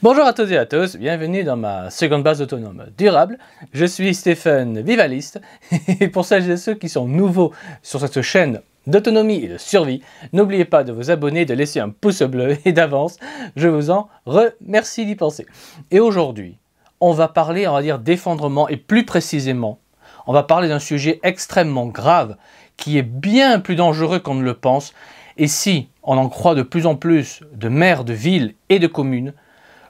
Bonjour à toutes et à tous, bienvenue dans ma seconde base autonome durable. Je suis Stéphane Vivaliste et pour celles et ceux qui sont nouveaux sur cette chaîne d'autonomie et de survie, n'oubliez pas de vous abonner, de laisser un pouce bleu et d'avance, je vous en remercie d'y penser. Et aujourd'hui, on va parler, on va dire, d'effondrement et plus précisément, on va parler d'un sujet extrêmement grave qui est bien plus dangereux qu'on ne le pense. Et si on en croit de plus en plus de maires de villes et de communes,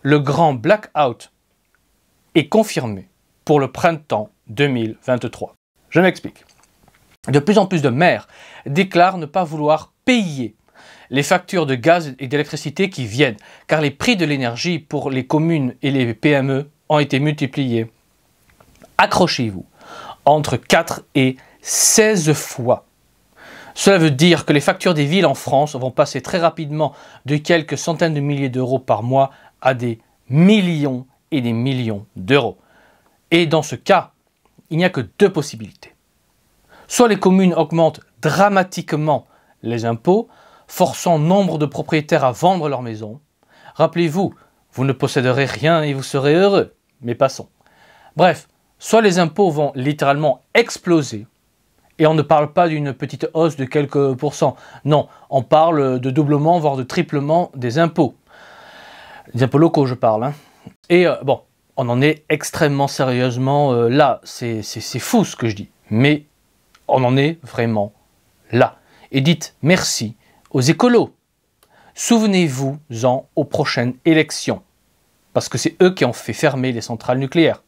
le grand blackout est confirmé pour le printemps 2023. Je m'explique. De plus en plus de maires déclarent ne pas vouloir payer les factures de gaz et d'électricité qui viennent, car les prix de l'énergie pour les communes et les PME ont été multipliés, accrochez-vous, entre 4 et 16 fois. Cela veut dire que les factures des villes en France vont passer très rapidement de quelques centaines de milliers d'euros par mois à des millions et des millions d'euros. Et dans ce cas, il n'y a que deux possibilités. Soit les communes augmentent dramatiquement les impôts, forçant nombre de propriétaires à vendre leur maison. Rappelez-vous, vous ne posséderez rien et vous serez heureux. Mais passons. Bref, soit les impôts vont littéralement exploser, et on ne parle pas d'une petite hausse de quelques pourcents. Non, on parle de doublement, voire de triplement des impôts. Des impôts locaux, je parle. Hein. Et bon, on en est extrêmement sérieusement là. C'est fou ce que je dis. Mais on en est vraiment là. Et dites merci aux écolos. Souvenez-vous-en aux prochaines élections. Parce que c'est eux qui ont fait fermer les centrales nucléaires.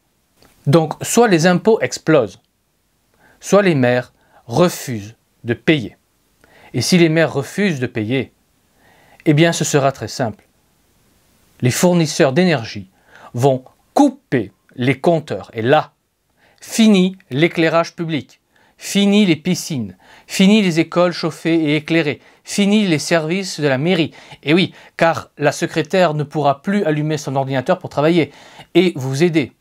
Donc, soit les impôts explosent, soit les maires refusent de payer. Et si les maires refusent de payer, eh bien ce sera très simple. Les fournisseurs d'énergie vont couper les compteurs. Et là, fini l'éclairage public, fini les piscines, fini les écoles chauffées et éclairées, fini les services de la mairie. Et oui, car la secrétaire ne pourra plus allumer son ordinateur pour travailler et vous aider.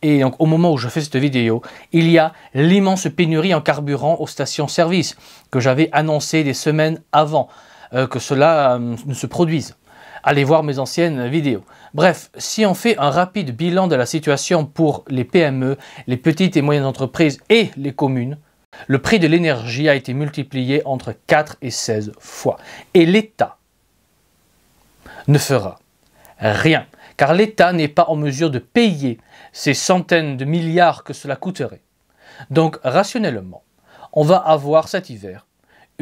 Et donc au moment où je fais cette vidéo, il y a l'immense pénurie en carburant aux stations-service que j'avais annoncé des semaines avant que cela ne se produise. Allez voir mes anciennes vidéos. Bref, si on fait un rapide bilan de la situation pour les PME, les petites et moyennes entreprises et les communes, le prix de l'énergie a été multiplié entre 4 et 16 fois. Et l'État ne fera rien, car l'État n'est pas en mesure de payer ces centaines de milliards que cela coûterait. Donc, rationnellement, on va avoir cet hiver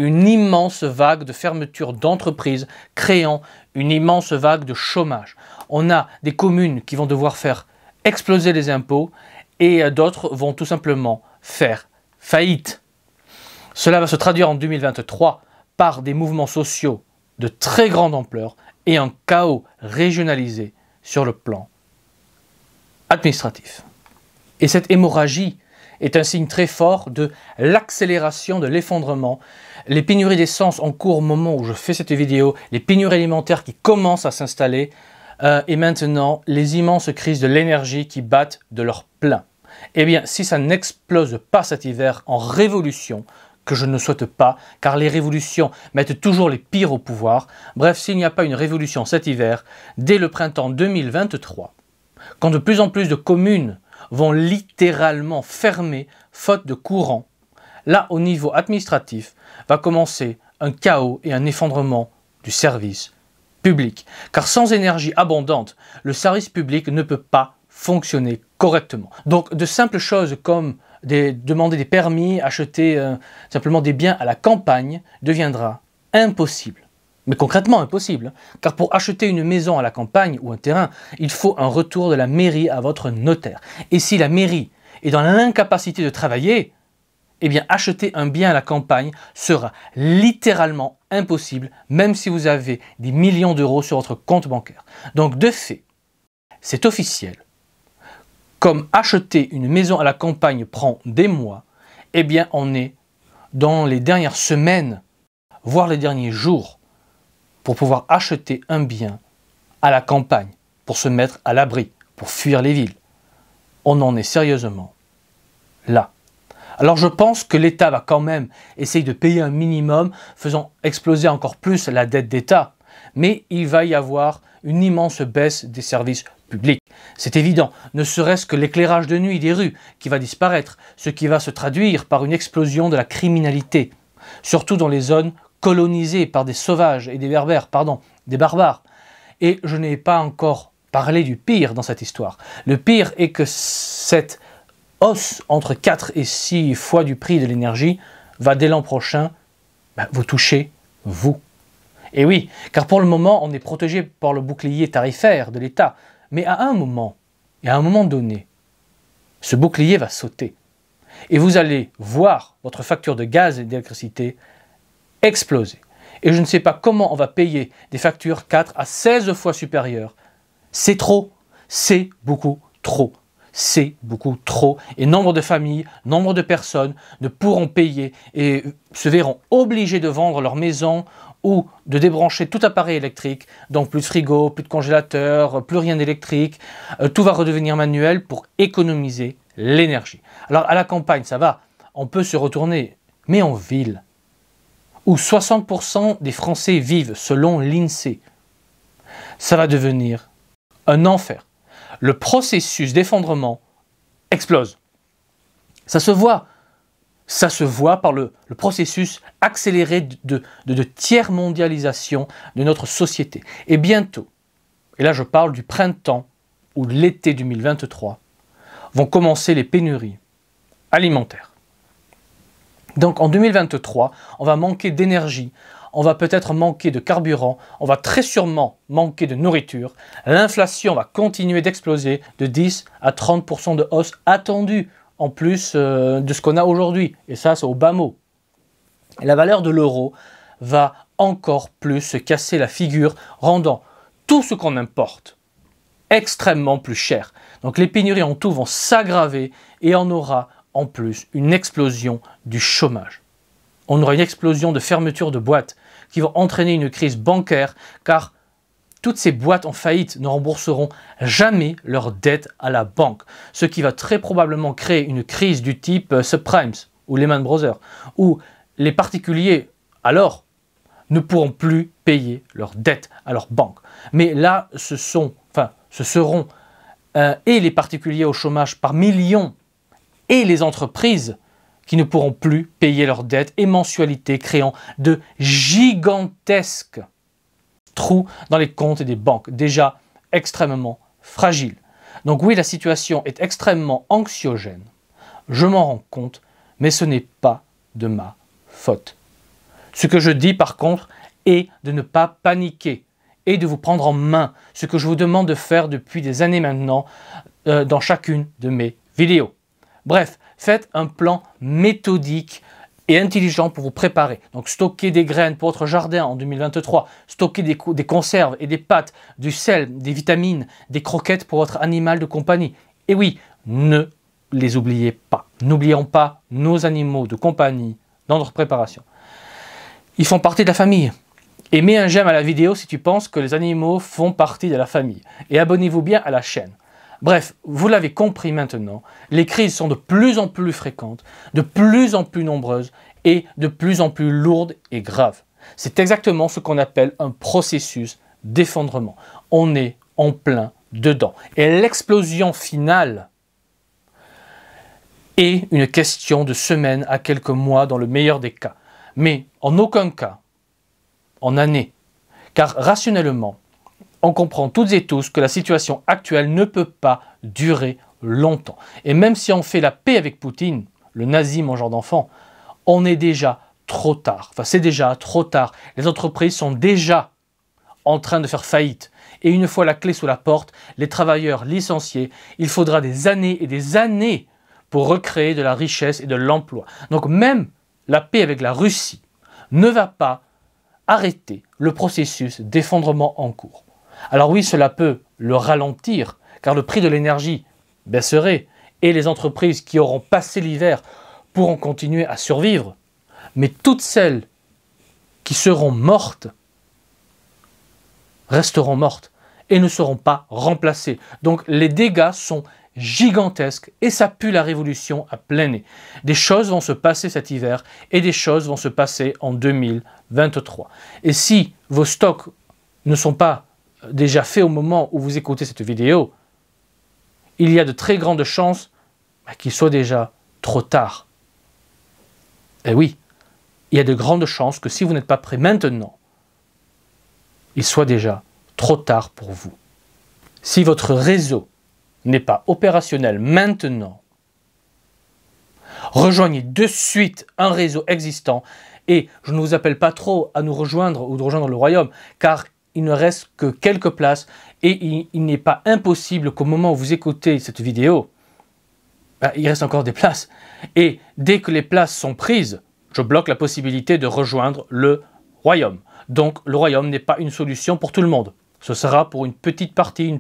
une immense vague de fermeture d'entreprises, créant une immense vague de chômage. On a des communes qui vont devoir faire exploser les impôts et d'autres vont tout simplement faire faillite. Cela va se traduire en 2023 par des mouvements sociaux de très grande ampleur et un chaos régionalisé sur le plan administratif. Et cette hémorragie est un signe très fort de l'accélération de l'effondrement. Les pénuries d'essence en cours au moment où je fais cette vidéo, les pénuries alimentaires qui commencent à s'installer et maintenant les immenses crises de l'énergie qui battent de leur plein. Eh bien, si ça n'explose pas cet hiver en révolution, que je ne souhaite pas, car les révolutions mettent toujours les pires au pouvoir, bref, s'il n'y a pas une révolution cet hiver, dès le printemps 2023, quand de plus en plus de communes vont littéralement fermer faute de courant, là au niveau administratif va commencer un chaos et un effondrement du service public. Car sans énergie abondante, le service public ne peut pas fonctionner correctement. Donc de simples choses comme demander des permis, acheter simplement des biens à la campagne deviendra impossible. Mais concrètement impossible, car pour acheter une maison à la campagne ou un terrain, il faut un retour de la mairie à votre notaire. Et si la mairie est dans l'incapacité de travailler, eh bien acheter un bien à la campagne sera littéralement impossible, même si vous avez des millions d'euros sur votre compte bancaire. Donc de fait, c'est officiel. Comme acheter une maison à la campagne prend des mois, eh bien on est dans les dernières semaines, voire les derniers jours, pour pouvoir acheter un bien à la campagne, pour se mettre à l'abri, pour fuir les villes. On en est sérieusement là. Alors je pense que l'État va quand même essayer de payer un minimum, faisant exploser encore plus la dette d'État. Mais il va y avoir une immense baisse des services publics. C'est évident, ne serait-ce que l'éclairage de nuit des rues qui va disparaître, ce qui va se traduire par une explosion de la criminalité, surtout dans les zones colonisées par des sauvages et des barbares. Et je n'ai pas encore parlé du pire dans cette histoire. Le pire est que cette hausse entre 4 et 6 fois du prix de l'énergie va dès l'an prochain vous toucher, vous. Et oui, car pour le moment, on est protégé par le bouclier tarifaire de l'État. Mais à un moment, et à un moment donné, ce bouclier va sauter. Et vous allez voir votre facture de gaz et d'électricité exploser. Et je ne sais pas comment on va payer des factures 4 à 16 fois supérieures. C'est trop, c'est beaucoup trop. C'est beaucoup trop. Et nombre de familles, nombre de personnes ne pourront payer et se verront obligés de vendre leur maison ou de débrancher tout appareil électrique, donc plus de frigo, plus de congélateur, plus rien d'électrique, tout va redevenir manuel pour économiser l'énergie. Alors à la campagne, ça va, on peut se retourner, mais en ville, où 60% des Français vivent selon l'INSEE, ça va devenir un enfer. Le processus d'effondrement explose. Ça se voit par le processus accéléré de tiers-mondialisation de notre société. Et bientôt, et là je parle du printemps ou de l'été 2023, vont commencer les pénuries alimentaires. Donc en 2023, on va manquer d'énergie, on va peut-être manquer de carburant, on va très sûrement manquer de nourriture. L'inflation va continuer d'exploser de 10 à 30% de hausse attendue en plus de ce qu'on a aujourd'hui. Et ça, c'est au bas mot. Et la valeur de l'euro va encore plus se casser la figure, rendant tout ce qu'on importe extrêmement plus cher. Donc les pénuries en tout vont s'aggraver et on aura en plus une explosion du chômage. On aura une explosion de fermeture de boîtes qui vont entraîner une crise bancaire car toutes ces boîtes en faillite ne rembourseront jamais leurs dettes à la banque, ce qui va très probablement créer une crise du type subprimes ou Lehman Brothers, où les particuliers alors ne pourront plus payer leurs dettes à leur banque. Mais là, ce seront et les particuliers au chômage par millions et les entreprises qui ne pourront plus payer leurs dettes et mensualités, créant de gigantesques trous dans les comptes des banques, déjà extrêmement fragiles. Donc oui, la situation est extrêmement anxiogène. Je m'en rends compte, mais ce n'est pas de ma faute. Ce que je dis par contre est de ne pas paniquer et de vous prendre en main, ce que je vous demande de faire depuis des années maintenant dans chacune de mes vidéos. Bref, faites un plan méthodique et intelligent pour vous préparer. Donc stocker des graines pour votre jardin en 2023, stocker des conserves et des pâtes, du sel, des vitamines, des croquettes pour votre animal de compagnie. Et oui, ne les oubliez pas. N'oublions pas nos animaux de compagnie dans notre préparation. Ils font partie de la famille. Et mets un j'aime à la vidéo si tu penses que les animaux font partie de la famille. Et abonnez-vous bien à la chaîne. Bref, vous l'avez compris maintenant, les crises sont de plus en plus fréquentes, de plus en plus nombreuses et de plus en plus lourdes et graves. C'est exactement ce qu'on appelle un processus d'effondrement. On est en plein dedans. Et l'explosion finale est une question de semaines à quelques mois dans le meilleur des cas. Mais en aucun cas en années. Car rationnellement, on comprend toutes et tous que la situation actuelle ne peut pas durer longtemps. Et même si on fait la paix avec Poutine, le nazi mangeur d'enfants, on est déjà trop tard. Enfin, c'est déjà trop tard. Les entreprises sont déjà en train de faire faillite. Et une fois la clé sous la porte, les travailleurs licenciés, il faudra des années et des années pour recréer de la richesse et de l'emploi. Donc même la paix avec la Russie ne va pas arrêter le processus d'effondrement en cours. Alors oui, cela peut le ralentir, car le prix de l'énergie baisserait et les entreprises qui auront passé l'hiver pourront continuer à survivre. Mais toutes celles qui seront mortes resteront mortes et ne seront pas remplacées. Donc les dégâts sont gigantesques et ça pue la révolution à plein nez. Des choses vont se passer cet hiver et des choses vont se passer en 2023. Et si vos stocks ne sont pas déjà fait au moment où vous écoutez cette vidéo, il y a de très grandes chances qu'il soit déjà trop tard. Et oui, il y a de grandes chances que si vous n'êtes pas prêt maintenant, il soit déjà trop tard pour vous. Si votre réseau n'est pas opérationnel maintenant, rejoignez de suite un réseau existant et je ne vous appelle pas trop à nous rejoindre ou de rejoindre le royaume car il ne reste que quelques places et il n'est pas impossible qu'au moment où vous écoutez cette vidéo, il reste encore des places. Et dès que les places sont prises, je bloque la possibilité de rejoindre le royaume. Donc le royaume n'est pas une solution pour tout le monde. Ce sera pour une petite partie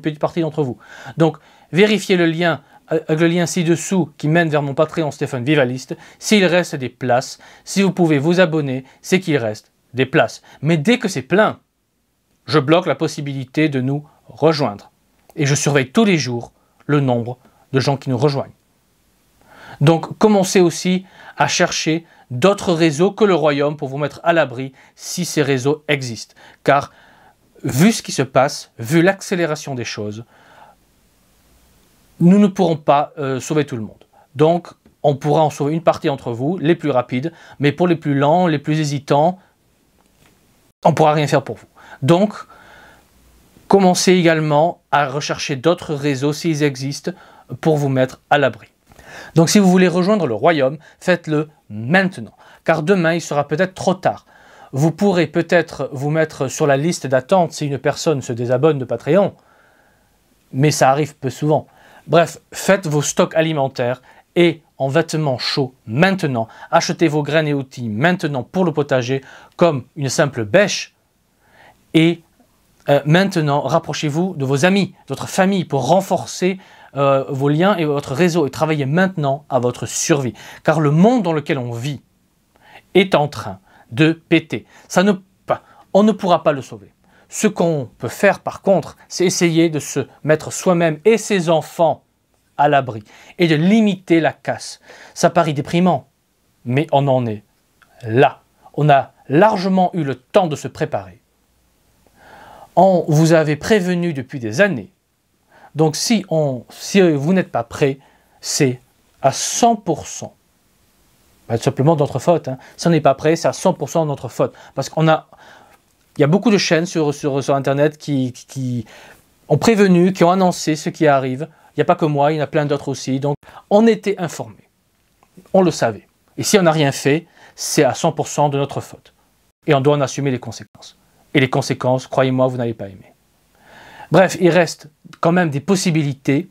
d'entre vous. Donc vérifiez le lien avec le lien ci-dessous qui mène vers mon Patreon Stéphane Vivaliste. S'il reste des places, si vous pouvez vous abonner, c'est qu'il reste des places. Mais dès que c'est plein, je bloque la possibilité de nous rejoindre. Et je surveille tous les jours le nombre de gens qui nous rejoignent. Donc commencez aussi à chercher d'autres réseaux que le royaume pour vous mettre à l'abri si ces réseaux existent. Car vu ce qui se passe, vu l'accélération des choses, nous ne pourrons pas sauver tout le monde. Donc on pourra en sauver une partie d'entre vous, les plus rapides, mais pour les plus lents, les plus hésitants, on ne pourra rien faire pour vous. Donc commencez également à rechercher d'autres réseaux s'ils existent pour vous mettre à l'abri. Donc si vous voulez rejoindre le royaume, faites-le maintenant, car demain il sera peut-être trop tard. Vous pourrez peut-être vous mettre sur la liste d'attente si une personne se désabonne de Patreon, mais ça arrive peu souvent. Bref, faites vos stocks alimentaires et en vêtements chauds maintenant. Achetez vos graines et outils maintenant pour le potager comme une simple bêche et maintenant rapprochez-vous de vos amis, de votre famille pour renforcer vos liens et votre réseau et travaillez maintenant à votre survie. Car le monde dans lequel on vit est en train de péter. On ne pourra pas le sauver. Ce qu'on peut faire par contre, c'est essayer de se mettre soi-même et ses enfants à l'abri et de limiter la casse. Ça paraît déprimant, mais on en est là. On a largement eu le temps de se préparer. On vous avait prévenu depuis des années. Donc si vous n'êtes pas prêt, c'est à 100%. Tout simplement de notre faute. Si on n'est pas prêt, c'est à 100% de notre faute. Parce qu'il y a beaucoup de chaînes sur Internet qui ont prévenu, qui ont annoncé ce qui arrive. Il n'y a pas que moi, il y en a plein d'autres aussi. Donc on était informés. On le savait. Et si on n'a rien fait, c'est à 100% de notre faute. Et on doit en assumer les conséquences. Et les conséquences, croyez-moi, vous n'allez pas aimer. Bref, il reste quand même des possibilités,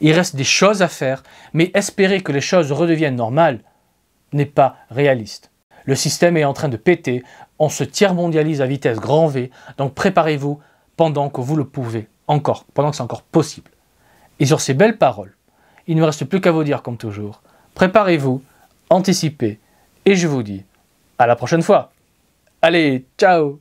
il reste des choses à faire, mais espérer que les choses redeviennent normales n'est pas réaliste. Le système est en train de péter, on se tiers-mondialise à vitesse grand V, donc préparez-vous pendant que vous le pouvez, pendant que c'est encore possible. Et sur ces belles paroles, il ne me reste plus qu'à vous dire comme toujours, préparez-vous, anticipez, et je vous dis à la prochaine fois. Allez, ciao!